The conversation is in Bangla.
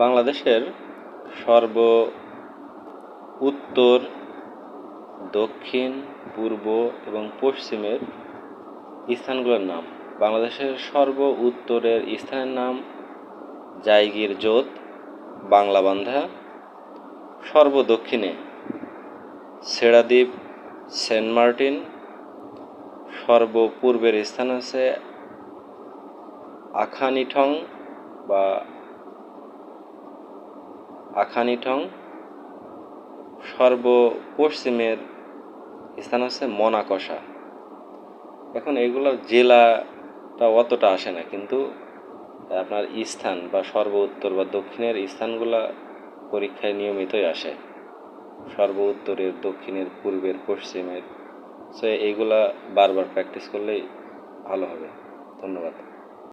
বাংলাদেশের সর্ব উত্তর, দক্ষিণ, পূর্ব এবং পশ্চিমের স্থানগুলোর নাম। বাংলাদেশের সর্ব উত্তরের স্থানের নাম জায়গির জোত, বাংলাবান্ধা। সর্ব দক্ষিণে ছেড়াদ্বীপ, সেন্ট মার্টিন। সর্বপূর্বের স্থান আছে আখানিঠং বা আখানিঠং। সর্বপশ্চিমের স্থান হচ্ছে মনাকষা। এখন এগুলোর জেলাটা অতটা আসে না, কিন্তু আপনার স্থান বা সর্ব উত্তর বা দক্ষিণের স্থানগুলা পরীক্ষায় নিয়মিতই আসে, সর্ব উত্তরের, দক্ষিণের, পূর্বের, পশ্চিমের। সো এইগুলা বারবার প্র্যাকটিস করলেই ভালো হবে। ধন্যবাদ।